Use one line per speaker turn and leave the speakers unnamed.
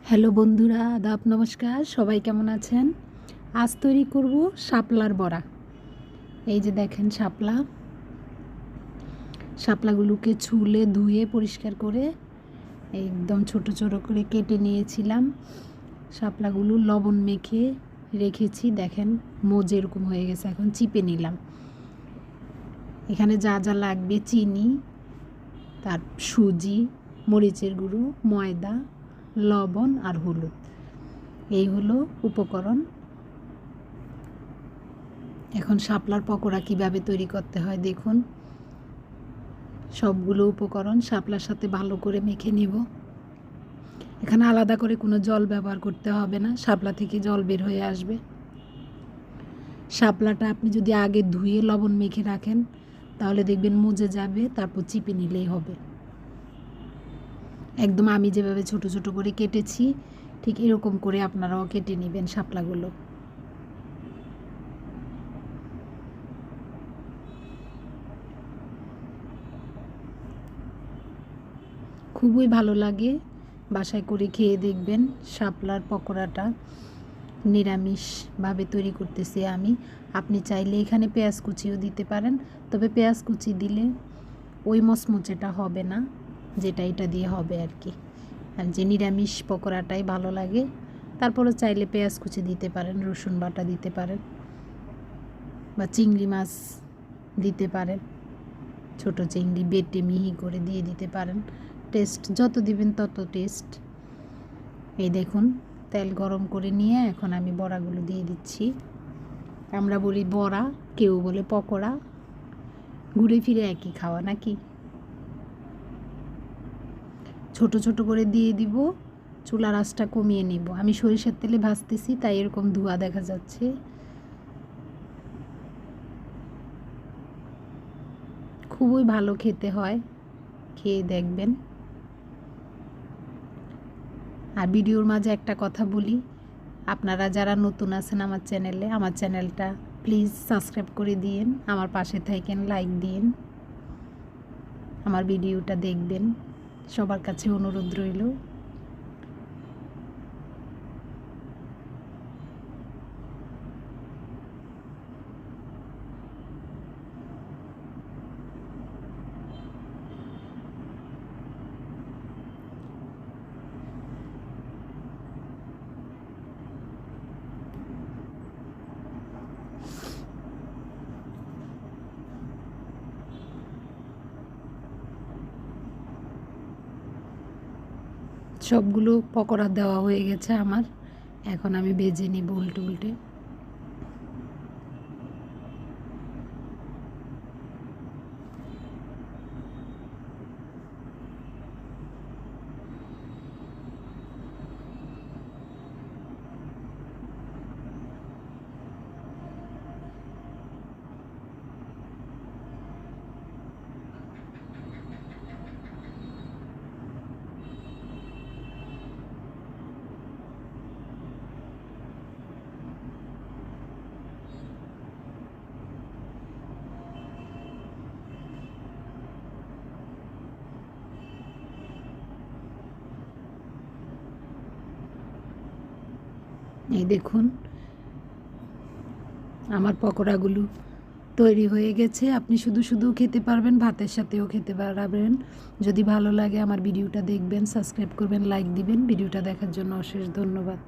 Hello বন্ধুরা, আদাব, নমস্কার। সবাই কেমন আছেন? আজ তৈরি করব শাপলার বড়া। এই যে দেখেন শাপলাগুলোকে ছুলে ধুয়ে পরিষ্কার করে একদম ছোট ছোট করে কেটে নিয়েছিলাম। শাপলাগুলো লবণ মেখে রেখেছি, দেখেন মোজ এরকম হয়ে গেছে। এখন চিপে নিলাম। এখানে যা যা লাগবে: চিনি, তার সুজি, মরিচের গুঁড়ো, ময়দা, লবণ আর হলুদ। এই হলো উপকরণ। এখন শাপলার পকোড়া কিভাবে তৈরি করতে হয় দেখুন। সবগুলো উপকরণ শাপলার সাথে ভালো করে মেখে নেব। এখানে আলাদা করে কোনো জল ব্যবহার করতে হবে না, শাপলা থেকে জল বের হয়ে আসবে। শাপলাটা আপনি যদি আগে ধুয়ে লবণ মেখে রাখেন তাহলে দেখবেন মুজে যাবে, তারপর চিপে নিলেই হবে। একদম আমি যেভাবে ছোট ছোট করে কেটেছি ঠিক এরকম করে আপনারাও কেটে নেবেন শাপলাগুলো। খুবই ভালো লাগে, বাসায় করে খেয়ে দেখবেন। শাপলার পকোড়াটা নিরামিষভাবে তৈরি করতেছি আমি। আপনি চাইলে এখানে পেঁয়াজ কুচিও দিতে পারেন, তবে পেঁয়াজ কুচি দিলে ওই মচমচেটা হবে না যেটা এটা দিয়ে হবে আর কি। আর যে নিরামিষ পকোড়াটাই ভালো লাগে। তারপরে চাইলে পেঁয়াজ কুচি দিতে পারেন, রসুন বাটা দিতে পারেন, বা চিংড়ি মাছ দিতে পারেন। ছোট চিংড়ি বেটে মিহি করে দিয়ে দিতে পারেন। টেস্ট যত দিবেন তত টেস্ট। এই দেখুন, তেল গরম করে নিয়ে এখন আমি বড়াগুলো দিয়ে দিচ্ছি। আমরা বলি বড়া, কেউ বলে পকোড়া, ঘুরে ফিরে একই খাওয়া নাকি। ছোট ছোট করে দিয়ে দিব, চুলার আঁচটা কমিয়ে নেব। আমি সরিষার তেলে ভাজতেছি তাই এরকম ধোঁয়া দেখা যাচ্ছে। খুবই ভালো খেতে হয়, খেয়ে দেখবেন। আর ভিডিওর মাঝে একটা কথা বলি, আপনারা যারা নতুন আছেন আমার চ্যানেলটা প্লিজ সাবস্ক্রাইব করে দিয়েন, আমার পাশে থাকেন, লাইক দিন, আমার ভিডিওটা দেখবেন। সবার কাছে অনুরোধ রইল। সবগুলো পকোড়া দেওয়া হয়ে গেছে আমার। এখন আমি ভেজে নিব উল্টে উল্টে। এই দেখুন আমার পকোড়াগুলো তৈরি হয়ে গেছে। আপনি শুধু শুধু খেতে পারবেন, ভাতের সাথেও খেতে পারবেন। যদি ভালো লাগে আমার ভিডিওটা দেখবেন, সাবস্ক্রাইব করবেন, লাইক দিবেন। ভিডিওটা দেখার জন্য অশেষ ধন্যবাদ।